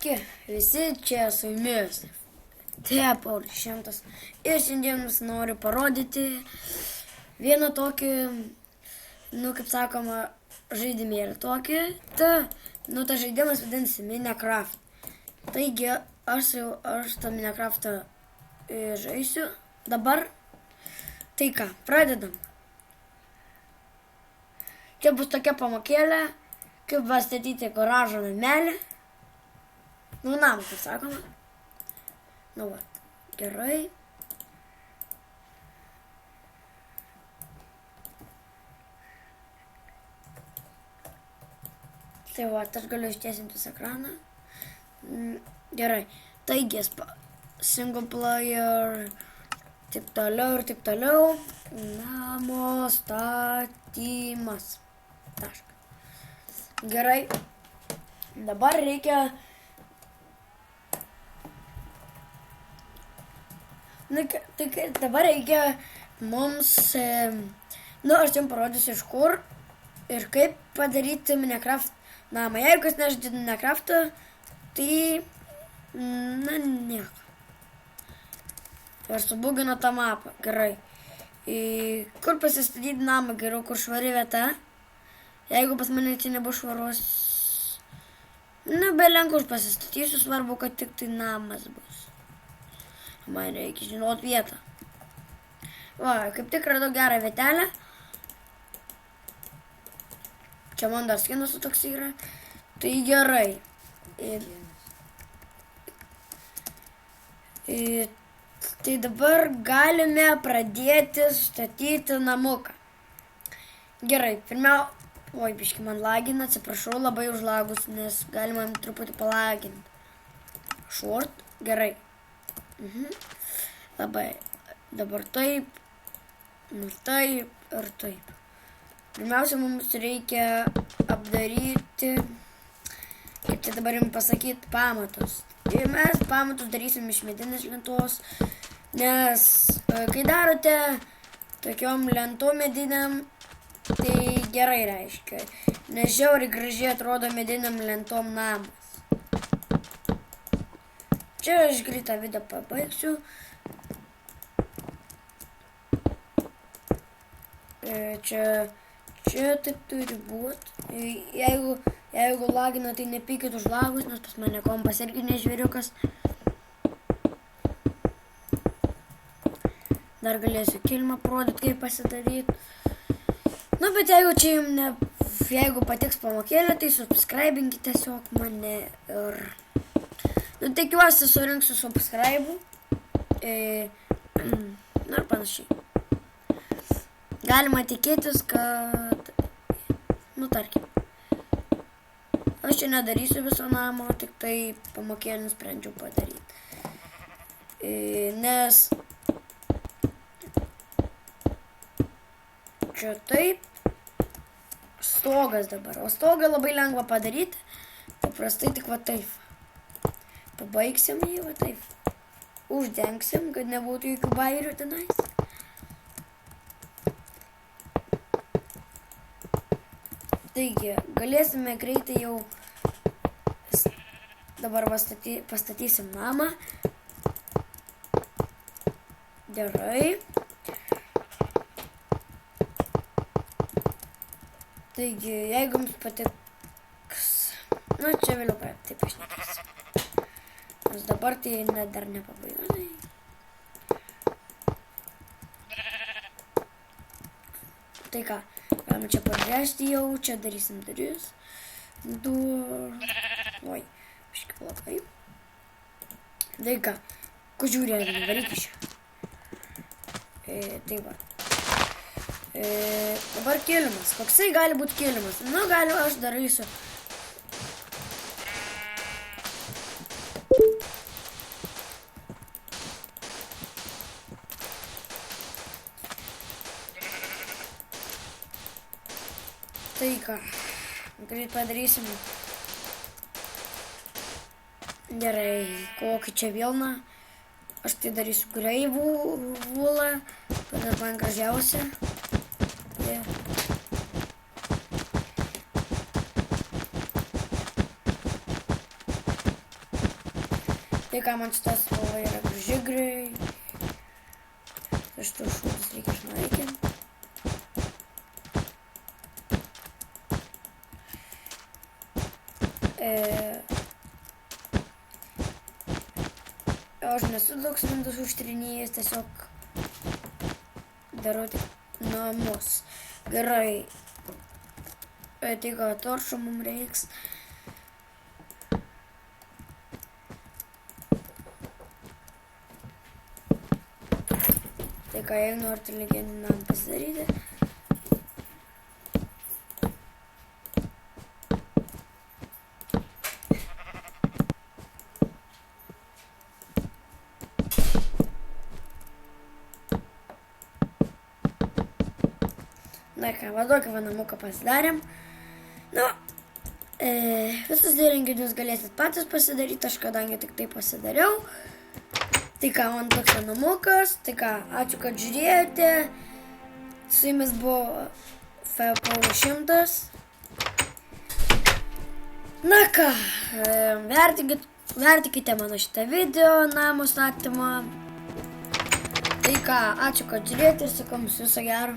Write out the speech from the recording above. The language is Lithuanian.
Sveiki, visi čia su jumis. Paulius Šimtas. Ir šiandien jums noriu parodyti vieną tokį, kaip sakoma, žaidimėlį tokį. Tas žaidimas vadinasi Minecraft. Taigi, aš tą Minecraftą žaisiu dabar. Tai ką, pradedam. Čia bus tokia pamokėlė, kaip pastatyti garažo namelį. Namą, kaip sakoma. Gerai. Tai aš galiu ištiesinti visą ekraną. Gerai. Taigi, single player, taip toliau. Namo statymas. Gerai. Dabar reikia... Dabar reikia mums... aš jums parodysiu iš kur ir kaip padaryti Minecraft namą. Jeigu kas nežaidė Minecraftą, tai... nieko. Ir subugino tą mapą. Gerai. Kur pasistatyti namą geriau, kur švari vieta. Jeigu pas mane čia nebus švaros... belenkur pasistatysiu, svarbu, kad tik tai namas bus. Man reikia žinot vietą. Kaip tik radau gerą vietelę. Čia man dar skinas toks yra. Tai gerai. Tai dabar galime pradėti statyti namuką. Gerai, biški man lagina, atsiprašau labai už lagus, nes galima truputį palaginti. Short, gerai. Labai. Dabar taip. Taip ir taip. Pirmiausia, mums reikia apdaryti, kaip tai dabar jums pasakyti, pamatus. Ir mes pamatus darysim iš medinės lentos, nes kai darote tokiom lentom mediniam, tai gerai reiškia. Nes žiauriai gražiai atrodo mediniam lentom namas. Čia aš greitą video pabaigsiu. Čia taip turi būti. Jeigu lagina, tai nepykit už lagus, nes pas mane kompas irgi nežvėriukas. Dar galėsiu kilmą parodyti, kaip pasidaryti. Bet jeigu patiks pamokėlė, tai subscribinkit tiesiog mane ir... tikiuosi surinksiu subscribe'ų. Ir panašiai. Galima tikėtis, kad... tarkim. Aš čia nedarysiu viso namo, tik tai pamokėlį nusprendžiau padaryti. Nes... Čia taip. Stogas dabar. O stogą labai lengva padaryti. Paprastai tik taip. Pabaigsim jį, taip. Uždengsim, kad nebūtų jokių bairių tenais. Taigi, galėsime greitai jau... Dabar pastatysim namą. Gerai. Taigi, jeigu jums patiks... čia vėliau taip aš nekysiu. Nes dabar tai dar nepabaigai. Tai ką, galime čia pabrėžti jau, čia darysim duris. Biškai blogai. Tai ką, kur žiūrėjome, varyk iš čia. Tai va. Dabar kilimas. Koksai gali būti kilimas? Galiu aš darysiu. Tai ką, greit padarysim. Gerai, kokį čia vilną. Aš tai darysiu greivų vulą, kad man gražiausia. Tai ką man šitas spalva yra graži. Šitus šūdus reikia išnaikinti. Aš nesu toks Windows užtrinėjęs, tiesiog darau tik namus. Gerai. Tai ką, toršo mums reiks. Tai ką, jeigu norite legendinam pasidaryti. Na ką, tokį namuką pasidarėm. Nu, visus įrenginius galėsit patys pasidaryti, aš kadangi tik tai pasidariau. Tai ką, man toks namukas. Tai ką, ačiū, kad žiūrėjote. Su jumis buvo FPO100. Na ką, vertinkite mano šitą video, namo statymą. Tai ką, ačiū, kad žiūrėjote ir sakau jums viso gero.